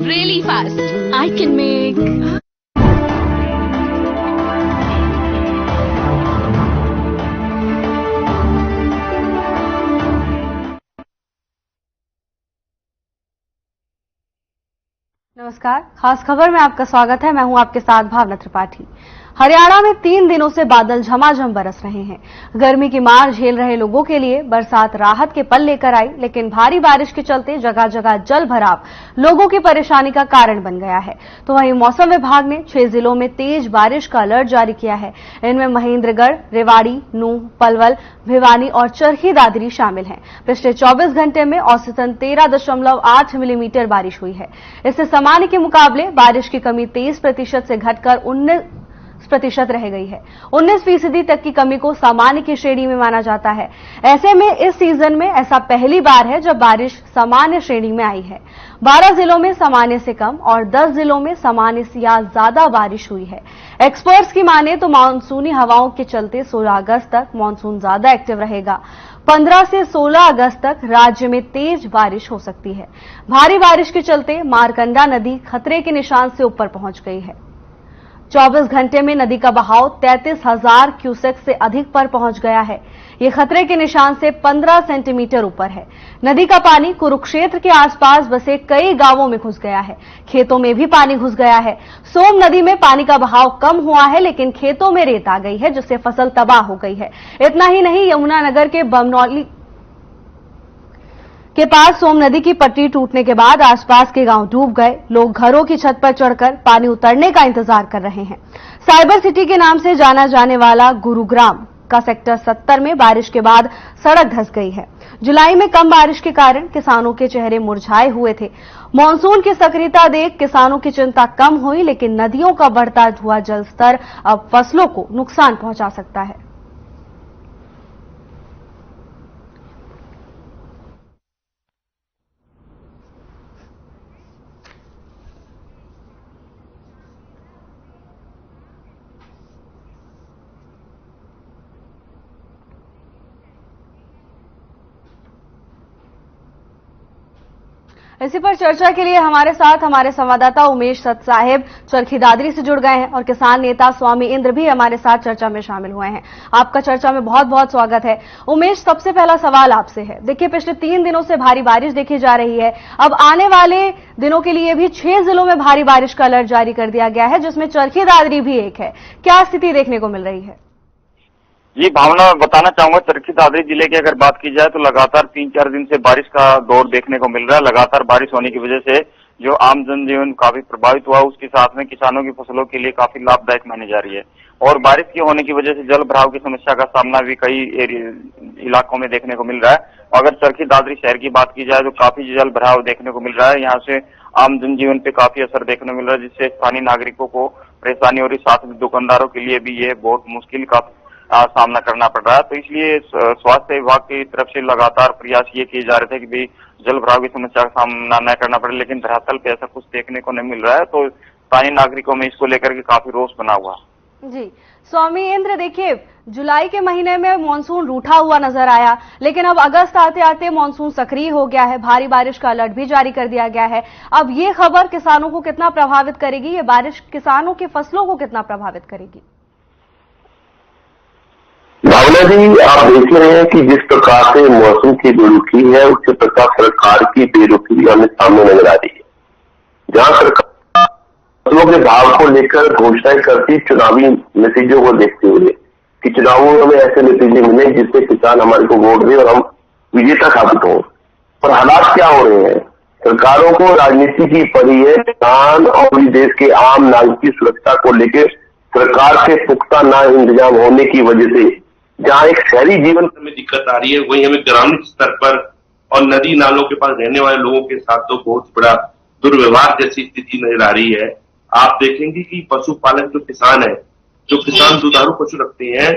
really fast. I can make... नमस्कार, खास खबर में आपका स्वागत है। मैं हूं आपके साथ भावना त्रिपाठी। हरियाणा में 3 दिनों से बादल झमाझम बरस रहे हैं। गर्मी की मार झेल रहे लोगों के लिए बरसात राहत के पल लेकर आई, लेकिन भारी बारिश के चलते जगह जगह जल भराव लोगों की परेशानी का कारण बन गया है। तो वहीं मौसम विभाग ने 6 जिलों में तेज बारिश का अलर्ट जारी किया है। इनमें महेंद्रगढ़, रेवाड़ी, नूंह, पलवल, भिवानी और चरखी दादरी शामिल हैं। पिछले 24 घंटे में औसतन 13.8 मिलीमीटर बारिश हुई है। इससे सामान्य के मुकाबले बारिश की कमी 23% से घटकर 19% रह गई है। 19% तक की कमी को सामान्य की श्रेणी में माना जाता है। ऐसे में इस सीजन में ऐसा पहली बार है जब बारिश सामान्य श्रेणी में आई है। 12 जिलों में सामान्य से कम और 10 जिलों में सामान्य से या ज्यादा बारिश हुई है। एक्सपर्ट्स की माने तो मानसूनी हवाओं के चलते 16 अगस्त तक मानसून ज्यादा एक्टिव रहेगा। 15 से 16 अगस्त तक राज्य में तेज बारिश हो सकती है। भारी बारिश के चलते मारकंडा नदी खतरे के निशान से ऊपर पहुंच गई है। 24 घंटे में नदी का बहाव 33,000 क्यूसेक से अधिक पर पहुंच गया है। ये खतरे के निशान से 15 सेंटीमीटर ऊपर है। नदी का पानी कुरुक्षेत्र के आसपास बसे कई गांवों में घुस गया है। खेतों में भी पानी घुस गया है। सोम नदी में पानी का बहाव कम हुआ है, लेकिन खेतों में रेत आ गई है, जिससे फसल तबाह हो गई है। इतना ही नहीं, यमुनानगर के बमनौली के पास सोम नदी की पटरी टूटने के बाद आसपास के गांव डूब गए। लोग घरों की छत पर चढ़कर पानी उतरने का इंतजार कर रहे हैं। साइबर सिटी के नाम से जाना जाने वाला गुरुग्राम का सेक्टर 70 में बारिश के बाद सड़क धंस गई है। जुलाई में कम बारिश के कारण किसानों के चेहरे मुरझाए हुए थे। मानसून की सक्रियता देख किसानों की चिंता कम हुई, लेकिन नदियों का बढ़ता हुआ जल स्तर अब फसलों को नुकसान पहुंचा सकता है। इसी पर चर्चा के लिए हमारे साथ हमारे संवाददाता उमेश सत साहेब चरखी दादरी से जुड़ गए हैं और किसान नेता स्वामी इंद्र भी हमारे साथ चर्चा में शामिल हुए हैं। आपका चर्चा में बहुत बहुत स्वागत है। उमेश, सबसे पहला सवाल आपसे है। देखिए, पिछले 3 दिनों से भारी बारिश देखी जा रही है। अब आने वाले दिनों के लिए भी 6 जिलों में भारी बारिश का अलर्ट जारी कर दिया गया है, जिसमें चरखी दादरी भी एक है। क्या स्थिति देखने को मिल रही है? जी भावना, बताना चाहूंगा चरखी दादरी जिले की अगर बात की जाए तो लगातार 3-4 दिन से बारिश का दौर देखने को मिल रहा है। लगातार बारिश होने की वजह से जो आम जनजीवन काफी प्रभावित हुआ, उसके साथ में किसानों की फसलों के लिए काफी लाभदायक मानी जा रही है। और बारिश की होने की वजह से जल भराव की समस्या का सामना भी कई इलाकों में देखने को मिल रहा है। अगर चरखी दादरी शहर की बात की जाए तो काफी जल भराव देखने को मिल रहा है। यहाँ से आम जनजीवन पे काफी असर देखने को मिल रहा है, जिससे स्थानीय नागरिकों को परेशानी हो रही, साथ में दुकानदारों के लिए भी ये बहुत मुश्किल का सामना करना पड़ रहा है। तो इसलिए स्वास्थ्य विभाग की तरफ से लगातार प्रयास ये किए जा रहे थे कि भाई जल भराव की समस्या का सामना न करना पड़े, लेकिन धरातल पे ऐसा कुछ देखने को नहीं मिल रहा है। तो स्थानीय नागरिकों में इसको लेकर के काफी रोष बना हुआ। जी स्वामी इंद्र, देखिए, जुलाई के महीने में मानसून रूठा हुआ नजर आया, लेकिन अब अगस्त आते आते मानसून सक्रिय हो गया है। भारी बारिश का अलर्ट भी जारी कर दिया गया है। अब ये खबर किसानों को कितना प्रभावित करेगी? ये बारिश किसानों की फसलों को कितना प्रभावित करेगी? भावना जी, आप देख रहे हैं कि जिस प्रकार से मौसम की बेरुखी है, उसी प्रकार सरकार की बेरुखी भी हमें सामने नजर आ रही है। जहां सरकार फसलों के भाव को लेकर घोषणाएं करती चुनावी नतीजों को देखते हुए कि चुनावों में ऐसे नतीजे मिले जिससे किसान हमारे को वोट दे और हम विजेता साबित हों। पर हालात क्या हो रहे हैं? सरकारों को राजनीति की पड़ी है। किसान और देश के आम नागरिक की सुरक्षा को लेकर सरकार से पुख्ता ना इंतजाम होने की वजह से जहाँ एक शहरी जीवन में दिक्कत आ रही है, वहीं हमें ग्रामीण स्तर पर और नदी नालों के पास रहने वाले लोगों के साथ तो बहुत बड़ा दुर्व्यवहार जैसी स्थिति नजर आ रही है। आप देखेंगे कि पशुपालक जो किसान है, जो किसान दुधारू पशु रखते हैं,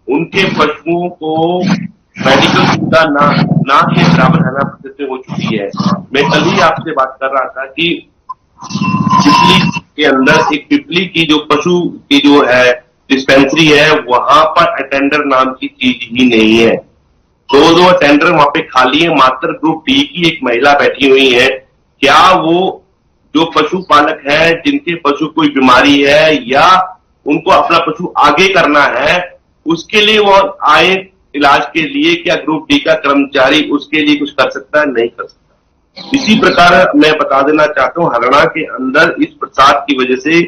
उनके पशुओं को मेडिकल सुविधा ना के बराबर रहना प्रतिशत हो चुकी है। मैं कल ही आपसे बात कर रहा था कि पिपली के अंदर एक पिपली की जो पशु की जो है डिस्पेंसरी है, वहां पर अटेंडर नाम की चीज ही नहीं है। 2 अटेंडर वहां पे खाली है। मात्र ग्रुप डी की एक महिला बैठी हुई है। क्या वो जो पशुपालक है, जिनके पशु कोई बीमारी है या उनको अपना पशु आगे करना है, उसके लिए वो आए इलाज के लिए, क्या ग्रुप डी का कर्मचारी उसके लिए कुछ कर सकता है? नहीं कर सकता। इसी प्रकार मैं बता देना चाहता हूं, हरियाणा के अंदर इस बरसात की वजह से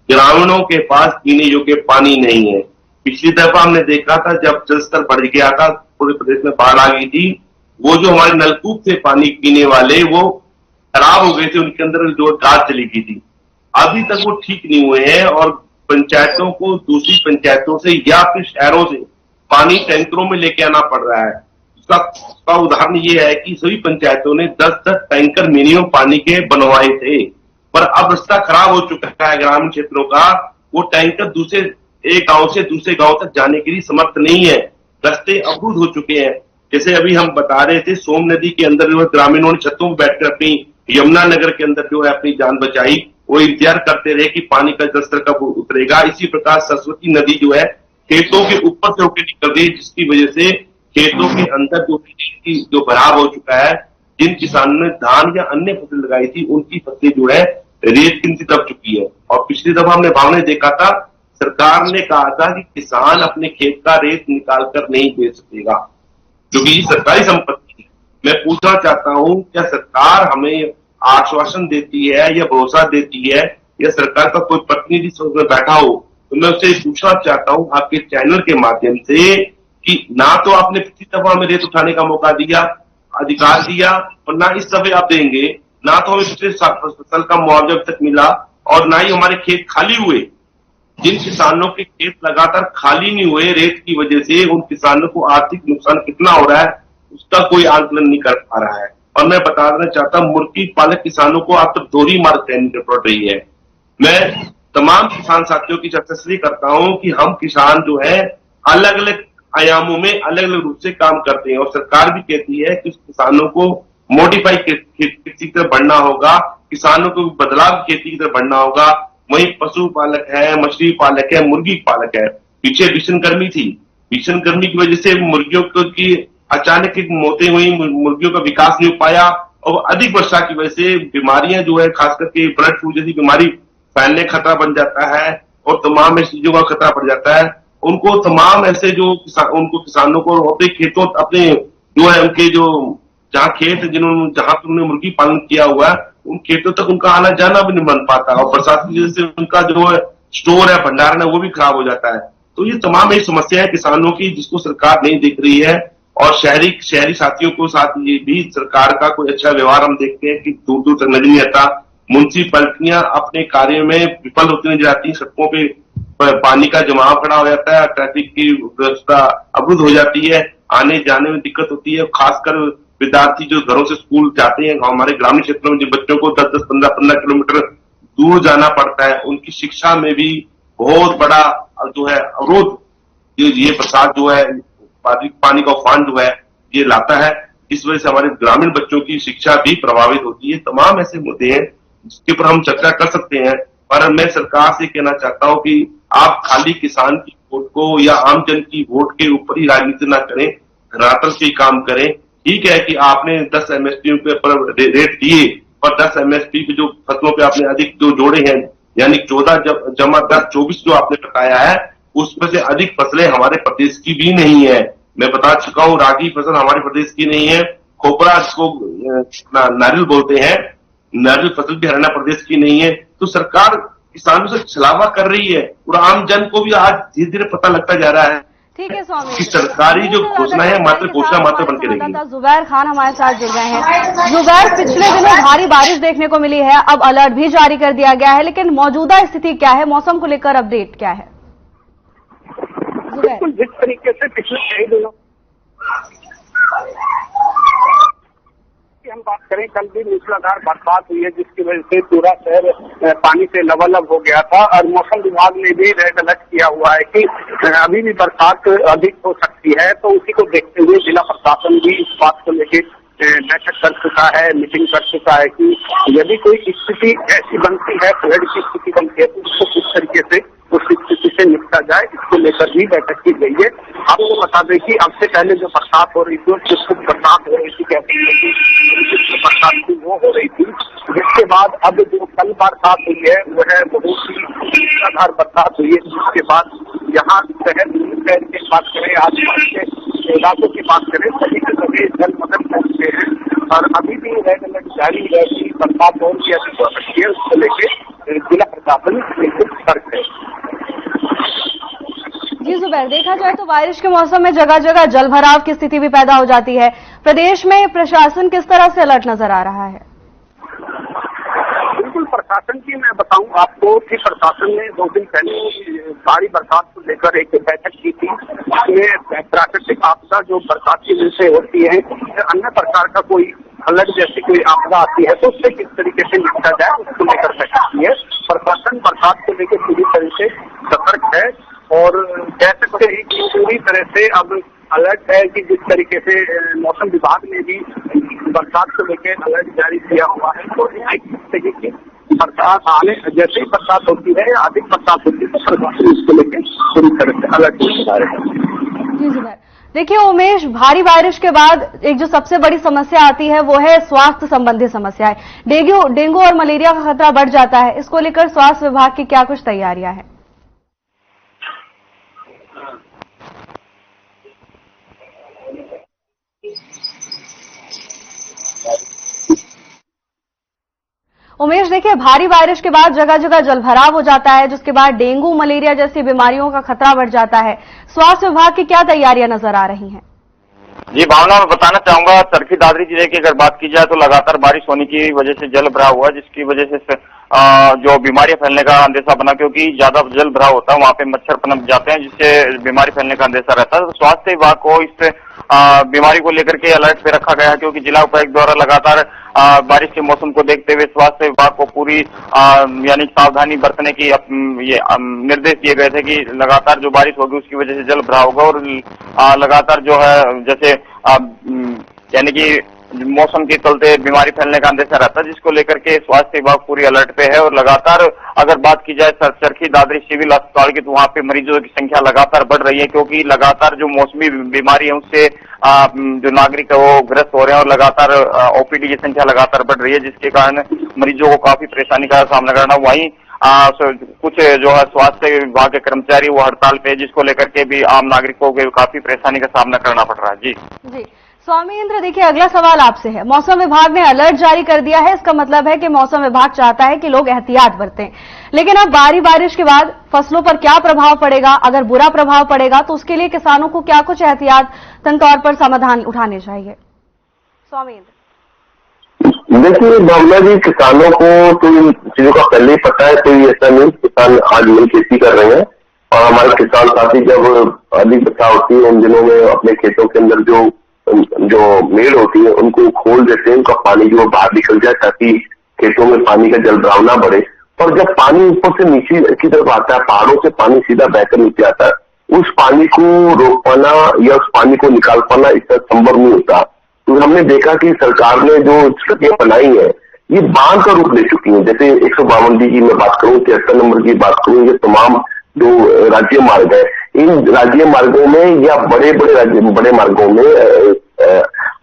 ग्रामीणों के पास पीने योग्य पानी नहीं है। पिछली दफा हमने देखा था जब जल स्तर बढ़ गया था, पूरे प्रदेश में बाढ़ आ गई थी, वो जो हमारे नलकूप थे पानी पीने वाले वो खराब हो गए थे, उनके अंदर जो गाद चली गई थी। अभी तक वो ठीक नहीं हुए हैं और पंचायतों को दूसरी पंचायतों से या फिर शहरों से पानी टैंकरों में लेके आना पड़ रहा है। उसका उदाहरण ये है कि सभी पंचायतों ने 10-10 टैंकर मिनिमम पानी के बनवाए थे, पर अब रास्ता खराब हो चुका है ग्रामीण क्षेत्रों का। वो टैंकर दूसरे एक गांव से दूसरे गांव तक जाने के लिए समर्थ नहीं है, रास्ते अवरुद्ध हो चुके हैं। जैसे अभी हम बता रहे थे, सोम नदी के अंदर जो है ग्रामीणों ने छतों पर बैठकर अपनी यमुना नगर के अंदर जो है अपनी जान बचाई, वो इंतजार करते रहे कि पानी का जल स्तर कब उतरेगा। इसी प्रकार सरस्वती नदी जो है खेतों के ऊपर से होकर निकल रही है, जिसकी वजह से खेतों के अंदर जो भराव हो चुका है। जिन किसानों ने धान या अन्य फसल लगाई थी, उनकी फसलें जो है रेत की नीचे दब चुकी है। और पिछली दफा हमने भावने देखा था, सरकार ने कहा था कि किसान अपने खेत का रेत निकाल कर नहीं बेच सकेगा, क्योंकि सरकारी संपत्ति है। मैं पूछना चाहता हूं, क्या सरकार हमें आश्वासन देती है या भरोसा देती है या सरकार का कोई प्रतिनिधि उसमें बैठा हो, तो मैं उससे पूछना चाहता हूं आपके चैनल के माध्यम से कि ना तो आपने पिछली दफा हमें रेत उठाने का मौका दिया, अधिकार दिया, और ना इस दफे आप देंगे। ना तो हमें पिछले फसल का मुआवजा अब तक मिला और ना ही हमारे खेत खाली हुए। जिन किसानों के खेत लगातार खाली नहीं हुए रेत की वजह से, उन किसानों को आर्थिक नुकसान कितना हो रहा है उसका कोई आंकलन नहीं कर पा रहा है। और मैं बता देना चाहता हूं, मुर्गी पालक किसानों को अब तक दोहरी मार सहनी पड़ रही है। मैं तमाम किसान साथियों की चर्चा करता हूं कि हम किसान जो है अलग अलग आयामों में अलग अलग रूप से काम करते हैं, और सरकार भी कहती है कि किसानों को मॉडिफाई खेती की तरफ बढ़ना होगा, किसानों को बदलाव खेती की तरफ बढ़ना होगा। वहीं पशु पालक है, मछली पालक है, मुर्गी पालक है। पीछे भीषण गर्मी थी, भीषण गर्मी की वजह से मुर्गियों की अचानक मौतें हुई, मुर्गियों का विकास नहीं हो पाया, और अधिक वर्षा की वजह से बीमारियां जो है खास करके बर्ड फ्लू जैसी बीमारी फैलने का खतरा बन जाता है, और तमाम ऐसी चीजों का खतरा बढ़ जाता है। उनको तमाम ऐसे जो किसानों को अपने खेतों, अपने जो है उनके जो जहाँ खेत जहाँ पर उन्होंने मुर्गी पालन किया हुआ है, उन खेतों तक उनका आना जाना भी नहीं बन पाता, और बरसात की वजह से उनका जो है स्टोर है, भंडारण है, वो भी खराब हो जाता है। तो ये तमाम एक समस्या है किसानों की, जिसको सरकार नहीं देख रही है। और शहरी साथियों को साथ ये भी सरकार का कोई अच्छा व्यवहार हम देखते हैं कि दूर दूर तक नजर नहीं आता। म्युनिसिपैलिटियां अपने कार्य में विफल होती नजर आती, सड़कों पे पानी का जमाव खड़ा हो जाता है, ट्रैफिक की व्यवस्था अवरुद्ध हो जाती है, आने जाने में दिक्कत होती है। खासकर विद्यार्थी जो घरों से स्कूल जाते हैं, हमारे ग्रामीण क्षेत्रों में जिन बच्चों को 10-10, 15-15 किलोमीटर दूर जाना पड़ता है, उनकी शिक्षा में भी बहुत बड़ा जो है अवरोध ये बरसात जो है पानी का उफान जो है ये लाता है। इस वजह से हमारे ग्रामीण बच्चों की शिक्षा भी प्रभावित होती है। तमाम ऐसे मुद्दे हैं जिसके ऊपर हम चर्चा कर सकते हैं, पर मैं सरकार से कहना चाहता हूं कि आप खाली किसान की वोट को या आम जन की वोट के ऊपर ही राजनीति ना करें, धरातल से ही काम करें। ठीक है कि आपने 10 एमएसपी पर रेट दिए, पर 10 एमएसपी पे जो फसलों पे आपने अधिक जो जोड़े हैं, यानी 14+10=24 जो आपने बताया है, उसमें से अधिक फसलें हमारे प्रदेश की भी नहीं है। मैं बता चुका हूं, रागी फसल हमारे प्रदेश की नहीं है, खोपरा जिसको नारियल बोलते हैं, नारियल फसल भी हरियाणा प्रदेश की नहीं है। तो सरकार किसानों से छलावा कर रही है, और आम जन को भी आज धीरे धीरे पता लगता जा रहा है। ठीक है स्वामी, कि सरकारी जो घोषणा है मात्र घोषणा मात्र बन के रहेगी। जुबैर खान हमारे साथ जुड़ गए हैं। जुबैर, पिछले दिनों भारी बारिश देखने को मिली है, अब अलर्ट भी जारी कर दिया गया है, लेकिन मौजूदा स्थिति क्या है, मौसम को लेकर अपडेट क्या है? बिल्कुल जिस तरीके से पिछले कई दिनों की हम बात करें, कल भी मूसलाधार बरसात हुई है, जिसकी वजह से पूरा शहर पानी से लबालब हो गया था, और मौसम विभाग ने भी रेड अलर्ट किया हुआ है कि अभी भी बरसात अधिक हो सकती है। तो उसी को देखते हुए जिला प्रशासन भी इस बात को लेकर बैठक कर चुका है, मीटिंग कर चुका है कि यदि कोई स्थिति ऐसी बनती है, फ्लड की स्थिति बनती है, तो उसको किस तरीके से उस स्थिति से निपटा जाए, इसको लेकर भी बैठक की गई है। आपको बता दें कि अब से पहले जो बरसात हो रही थी, बरसात हो रही थी, कहती है कि बरसात थी वो हो रही थी, जिसके बाद अब जो कल बरसात हुई है वह बहुत ही आधार बरसात हुई है, जिसके बाद यहाँ शहर की बात करें, आसपास के इलाकों की बात करें, सभी के सभी जलमग्न पहुंचे हैं और अभी भी रेड अलर्ट जारी है कि बरसात और भी अधिक हो सकती है, उसको लेकर जिला प्रशासन बिल्कुल सतर्क है। जी जुबैर, देखा जाए तो बारिश के मौसम में जगह जगह जलभराव की स्थिति भी पैदा हो जाती है। प्रदेश में प्रशासन किस तरह से अलर्ट नजर आ रहा है? बिल्कुल, प्रशासन की मैं बताऊं आपको कि प्रशासन ने 2 दिन पहले भारी बरसात को लेकर एक बैठक की थी, जिसमें प्राकृतिक आपदा जो बरसात की वजह से होती है, अन्य प्रकार का कोई अलर्ट जैसी कोई आपदा आती है तो उससे किस तरीके से निपटा जाए, उसको लेकर बैठक की है। प्रशासन बरसात को लेकर पूरी तरह से सतर्क है और कह सकते हैं कि पूरी तरह से अब अलर्ट है कि जिस तरीके से मौसम विभाग ने भी बरसात को लेकर अलर्ट जारी किया हुआ है, तो कि बरसात आने जैसे ही बरसात होती है या अधिक बरसात होती है तो प्रशासन इसको लेकर पूरी तरह से अलर्ट हो रहा है। जी जुबैर, देखिए उमेश, भारी बारिश के बाद एक जो सबसे बड़ी समस्या आती है वो है स्वास्थ्य संबंधी समस्याएं। डेंगू और मलेरिया का खतरा बढ़ जाता है, इसको लेकर स्वास्थ्य विभाग की क्या कुछ तैयारियां हैं? उमेश, देखिए भारी बारिश के बाद जगह जगह जलभराव हो जाता है, जिसके बाद डेंगू मलेरिया जैसी बीमारियों का खतरा बढ़ जाता है। स्वास्थ्य विभाग की क्या तैयारियां नजर आ रही हैं? जी भावना, मैं बताना चाहूंगा, चरखी दादरी जिले की अगर बात की जाए तो लगातार बारिश होने की वजह से जल भराव हुआ, जिसकी वजह से जो बीमारियां फैलने का अंदेशा बना, क्योंकि ज्यादा जल भराव होता है वहां पे मच्छर पनप जाते हैं, जिससे बीमारी फैलने का अंदेशा रहता है। तो स्वास्थ्य विभाग को इस बीमारी को लेकर के अलर्ट पे रखा गया है, क्योंकि जिला उपायुक्त द्वारा लगातार बारिश के मौसम को देखते हुए स्वास्थ्य विभाग को पूरी यानी सावधानी बरतने की ये निर्देश दिए गए थे कि लगातार जो बारिश होगी उसकी वजह से जल भराव होगा और लगातार जो है जैसे यानी कि मौसम के चलते बीमारी फैलने का अंदेशा रहता है, जिसको लेकर के स्वास्थ्य विभाग पूरी अलर्ट पे है। और लगातार अगर बात की जाए चरखी दादरी सिविल अस्पताल की, तो वहां पे मरीजों की संख्या लगातार बढ़ रही है, क्योंकि लगातार जो मौसमी बीमारी है उससे जो नागरिक है वो ग्रस्त हो रहे हैं और लगातार ओपीडी की संख्या लगातार बढ़ रही है, जिसके कारण मरीजों को काफी परेशानी का सामना करना। वहीं कुछ जो है स्वास्थ्य विभाग के कर्मचारी वो हड़ताल पे, जिसको लेकर के भी आम नागरिकों को काफी परेशानी का सामना करना पड़ रहा है। जी स्वामी इंद्र, देखिए अगला सवाल आपसे है। मौसम विभाग ने अलर्ट जारी कर दिया है, इसका मतलब है कि मौसम विभाग चाहता है कि लोग एहतियात बरतें, लेकिन अब भारी बारिश के बाद फसलों पर क्या प्रभाव पड़ेगा? अगर बुरा प्रभाव पड़ेगा तो उसके लिए किसानों को क्या कुछ एहतियात तौर पर समाधान उठाने चाहिए? स्वामी इंद्र, देखिए भावना जी, किसानों को तो इन चीजों का पहले ही पता है, कोई ऐसा नहीं। किसान आज नई खेती कर रहे हैं और हमारे किसान साथी जब अधिक बरसात होती है उन दिनों में अपने खेतों के अंदर जो मेड़ होती है उनको खोल देते हैं, उनका पानी जो बाहर निकल जाए ताकि खेतों में पानी का जल भराव ना बढ़े। और जब पानी ऊपर से नीचे की तरफ आता है, पहाड़ों से पानी सीधा बहकर नीचे आता है, उस पानी को रोक पाना या उस पानी को निकाल पाना इसका संभव नहीं होता। तो हमने देखा कि सरकार ने जो सड़कें बनाई है ये बांध का रूप ले चुकी है। जैसे 152 की मैं बात करूं, 73 नंबर की बात करूं, ये तमाम जो राज्य मार्ग है, इन राज्य मार्गों में या बड़े मार्गों में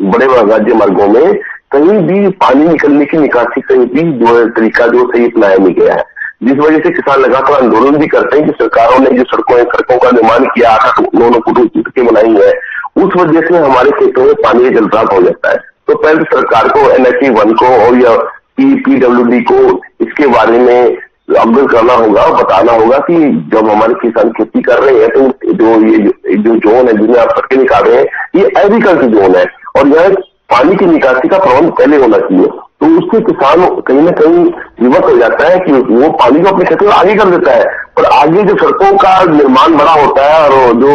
बड़े राज्य मार्गों में कहीं भी पानी निकलने की निकासी कहीं भी जो तरीका जो सही अपनाया नहीं गया है, जिस वजह से किसान लगातार आंदोलन भी करते हैं कि सरकारों ने जो सड़कों का निर्माण किया 8-9 फुट के बनाई है, उस वजह से हमारे खेतों में पानी का जलभराव हो जाता है। तो पहले सरकार को NHE 1 को और या PWD को इसके बारे में अवगत करना होगा, बताना होगा कि जब हमारे किसान खेती कर रहे हैं तो जो जोन है जिन्हें आप सड़कें निकाल रहे हैं ये एग्रीकल्चर जोन है और यह पानी की निकासी का प्रबंध पहले होना चाहिए। तो उससे किसान कहीं ना कहीं विवश हो जाता है कि वो पानी को अपने खेतों में आगे कर देता है, पर आगे जो सड़कों का निर्माण बड़ा होता है और जो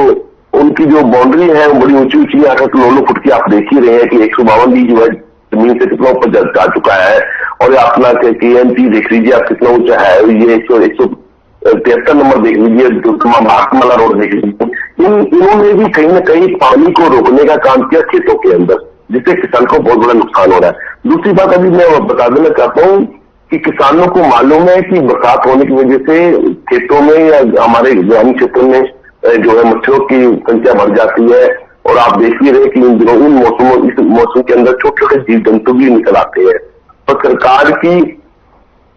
उनकी जो बाउंड्री है वो बड़ी ऊंची ऊंची आकर 9 फुट की आप देख ही रहे हैं कि 152 जो है जमीन से कितना ऊपर जा चुका है। और अपना KMT देख लीजिए आप कितना ऊंचा है, ये 173 नंबर देख लीजिए, जो भारतमाला रोड देख लीजिए। इन्होंने भी कहीं ना कहीं पानी को रोकने का काम किया खेतों के अंदर, जिससे किसान को बहुत बड़ा नुकसान हो रहा है। दूसरी बात अभी मैं बता देना चाहता हूँ कि किसानों को मालूम है कि बरसात होने की वजह से खेतों में या हमारे ग्रामीण क्षेत्रों में जो है मच्छरों की संख्या बढ़ जाती है। और आप देख ही रहे कि इन दिनों इस मौसम के अंदर छोटे छोटे जीव जंतु भी निकल आते हैं। तो सरकार की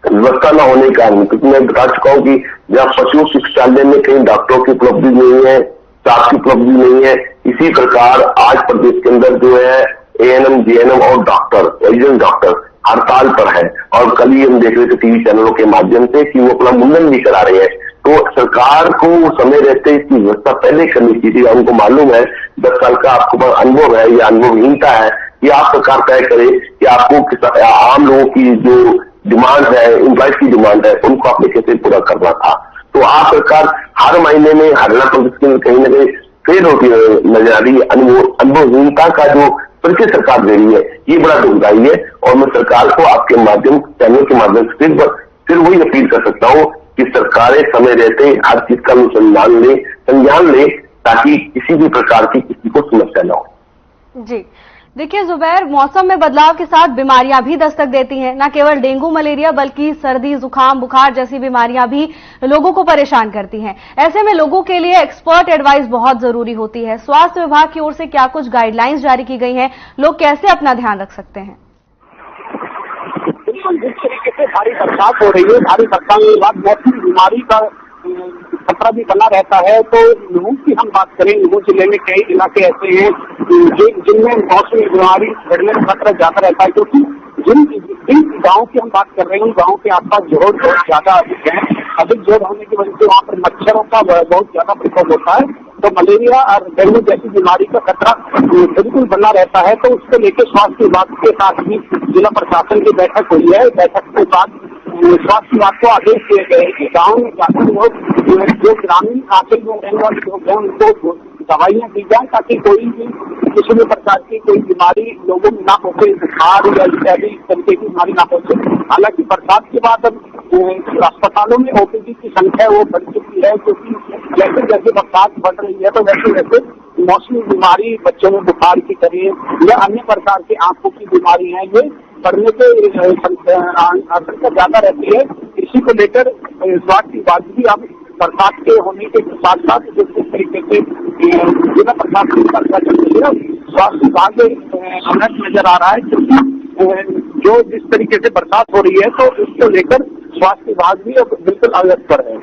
व्यवस्था न होने के कारण, क्योंकि मैं बता चुका हूं कि जहाँ पशु चिकित्सालय में कहीं डॉक्टरों की उपलब्धि नहीं है, स्टाफ की उपलब्धि नहीं है, इसी प्रकार आज प्रदेश के अंदर जो है एएनएम, जीएनएम और डॉक्टर, रीजनल डॉक्टर हड़ताल पर है। और कल ही हम देख रहे थे टीवी चैनलों के माध्यम से कि वो अपना मुंडन भी करा रहे हैं। तो सरकार को समय रहते इसकी व्यवस्था पहले करनी चाहिए। उनको मालूम है, 10 साल का आपको अनुभव है या अनुभवहीनता है कि आप सरकार तय करे कि आपको आम लोगों की जो डिमांड है, एम्प्लॉयज की डिमांड है, उनको आपने कैसे पूरा करना था। तो आप सरकार हर महीने में हरियाणा प्रदेश के कहीं न कहीं फेल होती नजर आ रही है। अनुभवहीनता का जो परिचय सरकार दे रही है, ये बड़ा दुखदायी है। और मैं सरकार को आपके माध्यम, चैनल के माध्यम से फिर वही अपील कर सकता हूँ कि सरकारें समय रहते हर चीज का संज्ञान ले, ताकि किसी भी प्रकार की किसी को समस्या न हो। जी देखिए जुबैर, मौसम में बदलाव के साथ बीमारियां भी दस्तक देती हैं। न केवल डेंगू मलेरिया बल्कि सर्दी, जुकाम, बुखार जैसी बीमारियां भी लोगों को परेशान करती हैं। ऐसे में लोगों के लिए एक्सपर्ट एडवाइस बहुत जरूरी होती है। स्वास्थ्य विभाग की ओर से क्या कुछ गाइडलाइंस जारी की गई हैं? लोग कैसे अपना ध्यान रख सकते हैं? बिल्कुल, जिस तरीके से भारी बरसात हो रही है, भारी बरसात के बाद मौसमी बीमारी का खतरा भी बना रहता है। तो नूह की हम बात करें, नूह जिले में कई इलाके ऐसे हैं जिनमें मौसमी बीमारी बढ़ने का खतरा ज्यादा रहता है, क्योंकि जिन गाँव की हम बात कर रहे हैं, उन गाँव के आसपास जोड़ बहुत ज्यादा अधिक है। अधिक जोड़ होने की वजह से वहाँ पर मच्छरों का बहुत ज्यादा प्रकोप होता है। तो मलेरिया और डेंगू जैसी बीमारी का खतरा बिल्कुल बना रहता है। तो उसको लेकर स्वास्थ्य विभाग के साथ भी जिला प्रशासन की बैठक हुई है। बैठक के बाद स्वास्थ्य विभाग को आदेश दिए गए गाँव में जाकर लोग जो ग्रामीण आंचल में रहने वाले लोग हैं उनको दवाइयां दी जाए, ताकि कोई भी किसी भी प्रकार की कोई बीमारी लोगों में ना पहुंचे, बुखार या इत्यादि इस तरीके की बीमारी ना पहुंचे। हालांकि बरसात के बाद अब अस्पतालों में ओपीडी की संख्या वो बढ़ चुकी है, क्योंकि जैसे जैसे बरसात बढ़ रही है तो वैसे वैसे मौसमी बीमारी, बच्चों में बुखार की तरह या अन्य प्रकार की आंखों की बीमारी है, ये बढ़ने के आशंका ज्यादा रहती है। इसी को लेकर स्वास्थ्य विभाग भी अब बरसात के होने के साथ साथ जिस तरीके से जिला प्रशासन की स्वास्थ्य विभाग अलर्ट नजर आ रहा है, क्योंकि जो जिस तरीके से बरसात हो रही है तो इसको लेकर स्वास्थ्य विभाग भी अब बिल्कुल अलर्ट पर है।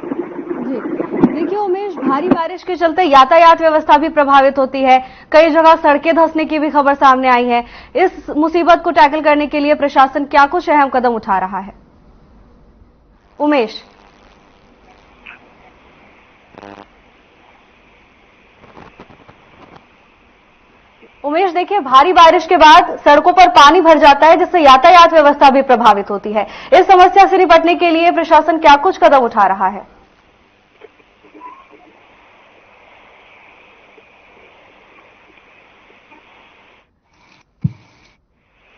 जी देखिए उमेश, भारी बारिश के चलते यातायात व्यवस्था भी प्रभावित होती है। कई जगह सड़कें धंसने की भी खबर सामने आई है। इस मुसीबत को टैकल करने के लिए प्रशासन क्या कुछ अहम कदम उठा रहा है? उमेश। उमेश, देखिए भारी बारिश के बाद सड़कों पर पानी भर जाता है, जिससे यातायात व्यवस्था भी प्रभावित होती है। इस समस्या से निपटने के लिए प्रशासन क्या कुछ कदम उठा रहा है?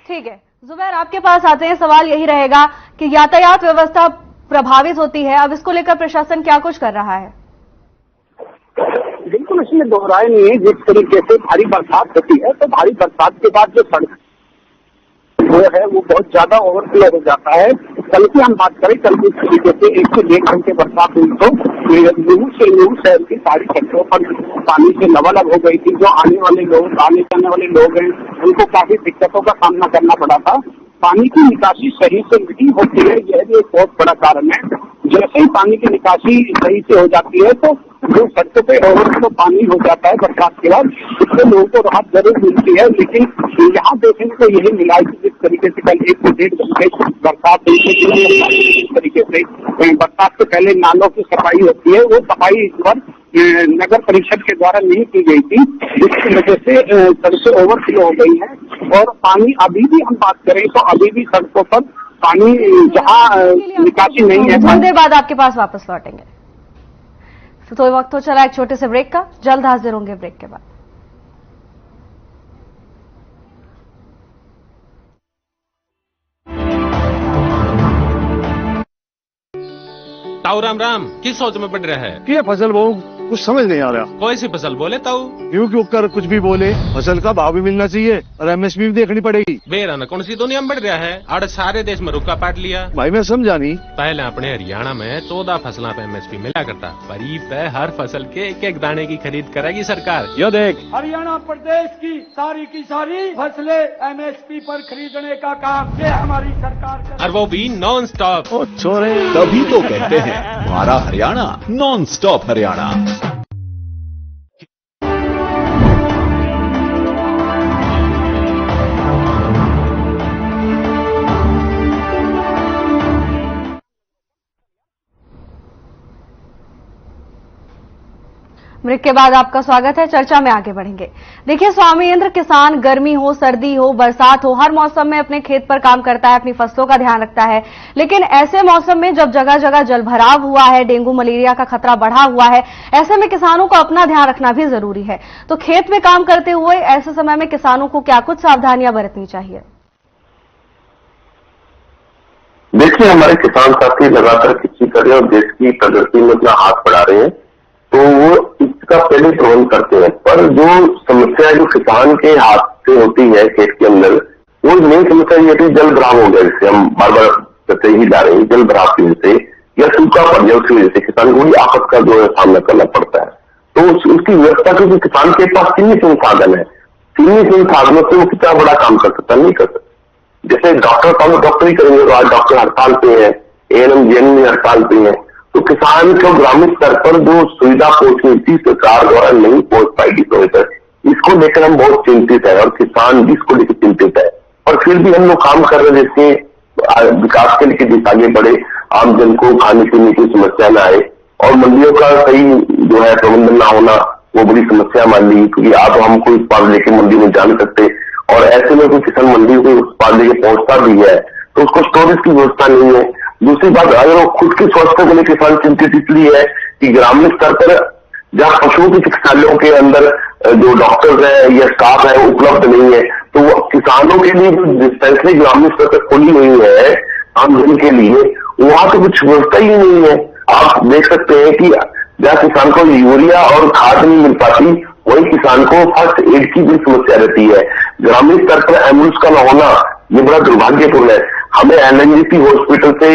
ठीक है जुबैर, आपके पास आते हैं। सवाल यही रहेगा कि यातायात व्यवस्था प्रभावित होती है, अब इसको लेकर प्रशासन क्या कुछ कर रहा है? बिल्कुल, इसमें दोहराए नहीं है। जिस तरीके से भारी बरसात होती है तो भारी बरसात के बाद जो सड़क वो है वो बहुत ज्यादा ओवरफ्लो हो जाता है। कल की हम बात करें, कल किस तरीके से 1 से 1.5 घंटे बरसात हुई तो न्यू शहर की सारी सड़कों पर पानी से लबालब हो गई थी। जो आने जाने वाले लोग हैं उनको काफी दिक्कतों का सामना करना पड़ा था। पानी की निकासी सही से नहीं होती है, यह भी एक बहुत बड़ा कारण है। जैसे ही पानी की निकासी सही से हो जाती है तो जो सड़कों पे ओवरफ्लो पानी हो जाता है बरसात के बाद, इससे लोगों को राहत जरूर मिलती है। लेकिन यहाँ देखने को यही मिला है कि जिस तरीके से कल 1 से 1.5 घंटे बरसात हुई है, इस तरीके से बरसात से पहले नालों की सफाई होती है, वो सफाई इस बार नगर परिषद के द्वारा नहीं की गई थी, जिसकी वजह से सड़कें ओवरफ्लो हो गई है। और पानी अभी भी हम बात करें तो अभी भी सड़कों पर पानी जहाँ निकासी नहीं है। थोड़ी देर बाद आपके पास वापस लौटेंगे। तो वक्त हो चला एक छोटे से ब्रेक का, जल्द हाजिर होंगे ब्रेक के बाद। ताऊ राम राम, किस सोच में पड़ रहा है? ये फसल बहु कुछ समझ नहीं आ रहा। कोई सी फसल बोले ताऊ? क्यों कर कुछ भी बोले, फसल का भाव भी मिलना चाहिए और MSP भी देखनी पड़ेगी। बेरा न कौन सी दुनिया में बढ़ रहा है, आड़े सारे देश में रुका पाट लिया। भाई मैं समझा नहीं। पहले अपने हरियाणा में 14 फसलों पे MSP मिला करता, पर पे हर फसल के एक दाने की खरीद करेगी सरकार। यो देख, हरियाणा प्रदेश की सारी फसलें MSP पर खरीदने का काम ये हमारी सरकार कर, और वो भी नॉन स्टॉप। छोरे तभी तो कहते हैं हमारा Haryana non stop Haryana. Break के बाद आपका स्वागत है। चर्चा में आगे बढ़ेंगे। देखिए, स्वामी इंद्र किसान गर्मी हो, सर्दी हो, बरसात हो, हर मौसम में अपने खेत पर काम करता है, अपनी फसलों का ध्यान रखता है। लेकिन ऐसे मौसम में जब जगह जगह जलभराव हुआ है, डेंगू मलेरिया का खतरा बढ़ा हुआ है, ऐसे में किसानों को अपना ध्यान रखना भी जरूरी है। तो खेत में काम करते हुए ऐसे समय में किसानों को क्या कुछ सावधानियां बरतनी चाहिए? देखिए, हमारे किसान साथी लगातार कृषि कर रहे हैं और देश की प्रगति में अपना हाथ बढ़ा रहे हैं, तो वो इसका पहले प्रबंध करते हैं। पर जो समस्या जो किसान के हाथ से होती है खेत के अंदर, वो मेन समस्या ये थी जल भराव हो गया, जिससे हम बार बार कहते ही जा रहे हैं, जल भराव की वजह से या सूखा पड़ गया, उसकी वजह से किसान को भी आफत का जो है सामना करना पड़ता है। तो उसकी व्यवस्था, क्योंकि किसान के पास सीमित संसाधन है, सीमित संसाधनों से वो कितना बड़ा काम कर सकता, नहीं कर सकता। जैसे डॉक्टर ही करेंगे, तो आज डॉक्टर हड़ताल पे है, ANM JNM हड़ताल पे है, तो किसान को ग्रामीण स्तर पर जो सुविधा पहुंचनी थी सरकार द्वारा नहीं पहुंच पाएगी समय तक, इसको लेकर हम बहुत चिंतित है और किसान भी इसको लेकर चिंतित है। और फिर भी हम लोग काम कर रहे हैं, जिससे विकास के लिए आगे बढ़े, आम जन को खाने पीने की समस्या न आए और मंडियों का सही जो है प्रबंधन ना होना वो बड़ी समस्या मान ली, क्योंकि आप हम कोई उत्पाद लेके मंडी में जा नहीं सकते और ऐसे में कोई किसान मंडी को उत्पाद लेके पहुंचता भी है तो उसको स्टोरेज की व्यवस्था नहीं है। दूसरी बात, अगर वो खुद के स्वास्थ्य को लेकर किसान चिंतित इसलिए है कि ग्रामीण स्तर पर जहाँ पशुओं की चिकित्सालयों के अंदर जो डॉक्टर्स है या स्टाफ है उपलब्ध नहीं है, तो वो किसानों के लिए जो डिस्पेंसरी ग्रामीण स्तर पर खुली हुई है आम जन के लिए, वहां तो कुछ व्यवस्था ही नहीं है। आप देख सकते हैं कि जहाँ किसान को यूरिया और खाद नहीं मिल पाती, वही किसान को फर्स्ट एड की भी समस्या रहती है। ग्रामीण स्तर पर एम्बुलेंस का न होना ये बड़ा दुर्भाग्यपूर्ण है। हमें NNGC हॉस्पिटल से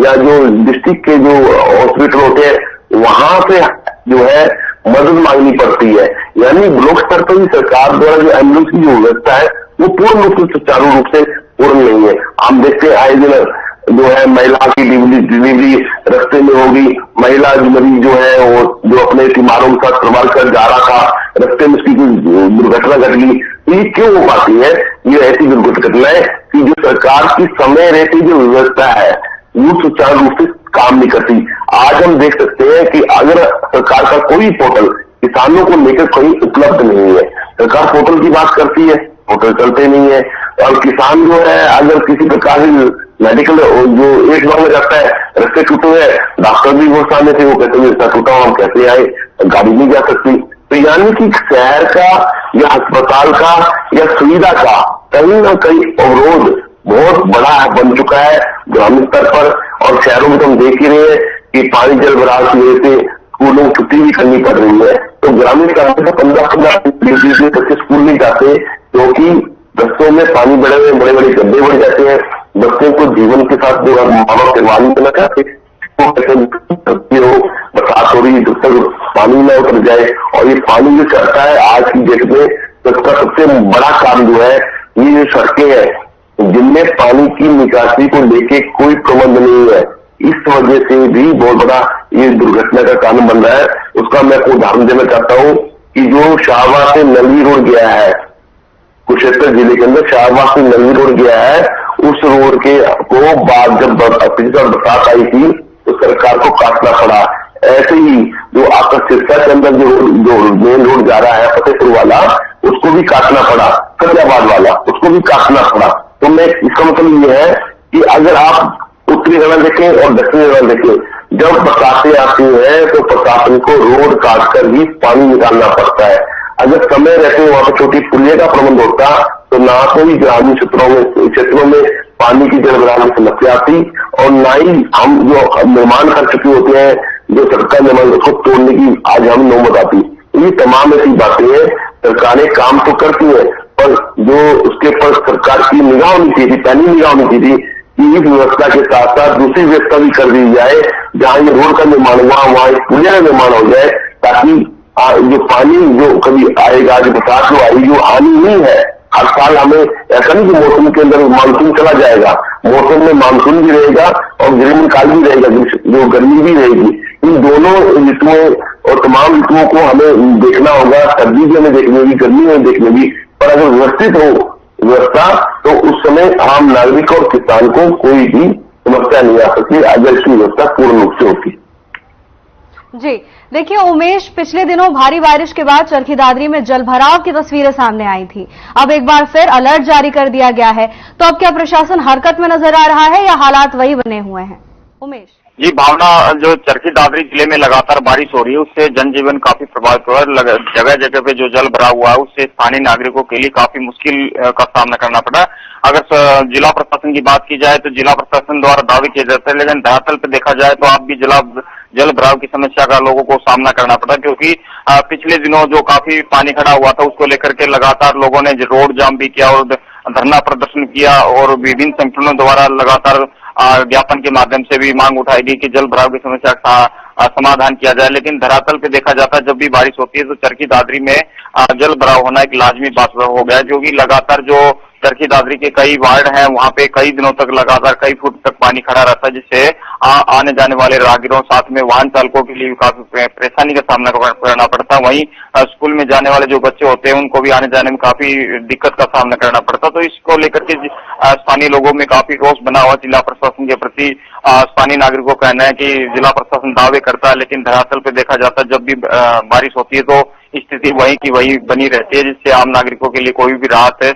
या जो डिस्ट्रिक्ट के जो हॉस्पिटल होते हैं वहां से जो है मदद मांगनी पड़ती है, यानी ब्लॉक स्तर पर भी सरकार द्वारा जो एम्बुलेंस की जो व्यवस्था है वो पूर्ण रूप से सुचारू रूप से पूर्ण नहीं है। हम देखते हैं आए दिन जो है महिला की डिलीवरी रास्ते में होगी, महिला मरीज जो है वो जो अपने बीमारों के साथ प्रवास कर जा रहा था, रास्ते में उसकी दुर्घटना घट गई। ये क्यों हो पाती है? ये ऐसी दुर्घटना है कि जो सरकार की समय रहती जो व्यवस्था है वो सुचारू रूप से काम नहीं करती। आज हम देख सकते हैं कि अगर सरकार का कोई पोर्टल किसानों को लेकर कहीं उपलब्ध नहीं है, सरकार पोर्टल की बात करती है, पोर्टल चलते नहीं है और किसान जो है अगर किसी प्रकार से मेडिकल जो एक बार में जाता है, रास्ते टूटे हुए, डॉक्टर भी वो सामने थे, वो कहते हैं रास्ता टूटा हुआ, हम कैसे आए, गाड़ी नहीं जा सकती। तो यानी कि शहर का या अस्पताल का या सुविधा का कहीं ना कहीं अवरोध बहुत बड़ा बन चुका है ग्रामीण स्तर पर। और शहरों में तो हम देख ही रहे हैं कि पानी जल भराव की वजह से स्कूलों को छुट्टी भी करनी पड़ रही है। तो ग्रामीण का 15-15 बच्चे स्कूल नहीं जाते क्योंकि बच्चों में पानी बढ़े हुए, बड़े बड़े गड्ढे बढ़ जाते हैं। बच्चों को जीवन के साथ जो माँ बाप निर्वाह करना चाहते हो, बरसात हो रही है, जब तक पानी न उतर जाए। और ये पानी जो चढ़ता है आज की डेट में, तो इसका सबसे बड़ा काम जो है ये जो सड़कें हैं जिनमें पानी की निकासी को लेके कोई प्रबंध नहीं है, इस वजह से भी बहुत बड़ा ये दुर्घटना का कारण बन रहा है। उसका मैं आपको उदाहरण देना चाहता हूँ कि जो शाहबाद से नलवी रोड गया है, कुरुक्षेत्र जिले के अंदर शाहबाद से नलवी रोड गया है, उस रोड के को बाद जब बरसात आई थी तो सरकार को काटना पड़ा। ऐसे ही जो आपका सिरसा के अंदर जो मेन रोड जा रहा है फतेहपुर वाला, उसको भी काटना पड़ा, फतेहाबाद वाला उसको भी काटना पड़ा। तो मैं इसका मतलब ये है कि अगर आप उत्तरी हरियाणा देखें और दक्षिणी हरियाणा देखें, जब बरसातें आती हैं तो प्रशासन को रोड काट कर ही पानी निकालना पड़ता है। अगर समय रहते वहां पर छोटी पुलिया का प्रबंध होता तो ना तो ही ग्रामीण क्षेत्रों में पानी की जल भराव की समस्या आती और ना ही हम जो निर्माण कर चुके होते हैं जो सरकार ने मांगा उसको तोड़ने की आज हम नौबत आती। ये तमाम ऐसी बातें हैं, सरकारें काम तो करती है पर जो उसके पर सरकार की निगाह होनी चाहिए थी, पहली निगाह होनी चाहिए थी कि इस व्यवस्था के साथ साथ दूसरी व्यवस्था भी कर दी जाए। जहां ये रोड का निर्माण हुआ वहां एक पुलिया का निर्माण हो जाए, ताकि जो पानी जो कभी आएगा, जो बरसात जो आई, जो आनी नहीं है हर साल, हमें ऐसा नहीं कि मौसम के अंदर मानसून चला जाएगा, मौसम में मानसून भी रहेगा और ग्रीष्मकाल भी रहेगा, जो गर्मी भी रहेगी। इन दोनों ऋतुओं और तमाम ऋतुओं को हमें देखना होगा, सर्दी भी हमें देखनी होगी, गर्मी में देखनी होगी। पर अगर व्यवस्थित हो व्यवस्था तो उस समय आम नागरिक और किसान को कोई भी समस्या नहीं आ सकती अगर इसकी व्यवस्था पूर्ण रूप से होती। जी देखिए उमेश, पिछले दिनों भारी बारिश के बाद चरखी दादरी में जलभराव की तस्वीरें सामने आई थी। अब एक बार फिर अलर्ट जारी कर दिया गया है, तो अब क्या प्रशासन हरकत में नजर आ रहा है या हालात वही बने हुए हैं? उमेश जी भावना, जो चरखी दादरी जिले में लगातार बारिश हो रही है उससे जनजीवन काफी प्रभावित हुआ है। जगह जगह पे जो जल भरा हुआ है उससे स्थानीय नागरिकों के लिए काफी मुश्किल का सामना करना पड़ा। अगर जिला प्रशासन की बात की जाए तो जिला प्रशासन द्वारा दावे किए जाते हैं, लेकिन धरातल पे देखा जाए तो अब भी जल भराव की समस्या का लोगों को सामना करना पड़ा, क्योंकि पिछले दिनों जो काफी पानी खड़ा हुआ था उसको लेकर के लगातार लोगों ने रोड जाम भी किया और धरना प्रदर्शन किया और विभिन्न संगठनों द्वारा लगातार ज्ञापन के माध्यम से भी मांग उठाई गई कि जल भराव की समस्या का समाधान किया जाए। लेकिन धरातल पे देखा जाता है जब भी बारिश होती है तो चरखी दादरी में जल भराव होना एक लाजमी बात हो गया है, क्योंकि लगातार जो चरखी दादरी के कई वार्ड हैं वहां पे कई दिनों तक लगातार कई फुट तक पानी खड़ा रहता है, जिससे आने जाने वाले राहगीरों साथ में वाहन चालकों के लिए काफी परेशानी का सामना करना पड़ता है। वहीं स्कूल में जाने वाले जो बच्चे होते हैं उनको भी आने जाने में काफी दिक्कत का सामना करना पड़ता है। तो इसको लेकर के स्थानीय लोगों में काफी रोष बना हुआ जिला प्रशासन के प्रति। स्थानीय नागरिकों का कहना है कि जिला प्रशासन दावे करता है लेकिन धरातल पे देखा जाता है जब भी बारिश होती है तो स्थिति वही की वही बनी रहती है, जिससे आम नागरिकों के लिए कोई भी राहत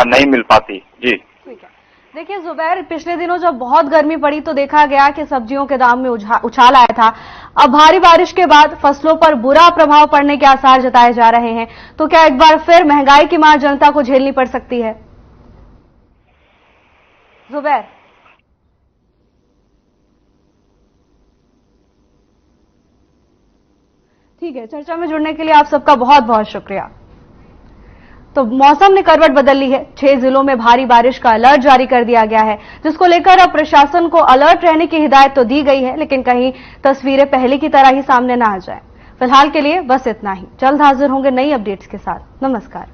नहीं मिल पाती। जी ठीक है। देखिए जुबैर, पिछले दिनों जब बहुत गर्मी पड़ी तो देखा गया कि सब्जियों के दाम में उछाल आया था। अब भारी बारिश के बाद फसलों पर बुरा प्रभाव पड़ने के आसार जताए जा रहे हैं, तो क्या एक बार फिर महंगाई की मार जनता को झेलनी पड़ सकती है? जुबैर ठीक है, चर्चा में जुड़ने के लिए आप सबका बहुत बहुत शुक्रिया। तो मौसम ने करवट बदल ली है। 6 जिलों में भारी बारिश का अलर्ट जारी कर दिया गया है, जिसको लेकर अब प्रशासन को अलर्ट रहने की हिदायत तो दी गई है, लेकिन कहीं तस्वीरें पहले की तरह ही सामने ना आ जाए। फिलहाल के लिए बस इतना ही। जल्द हाजिर होंगे नई अपडेट्स के साथ। नमस्कार।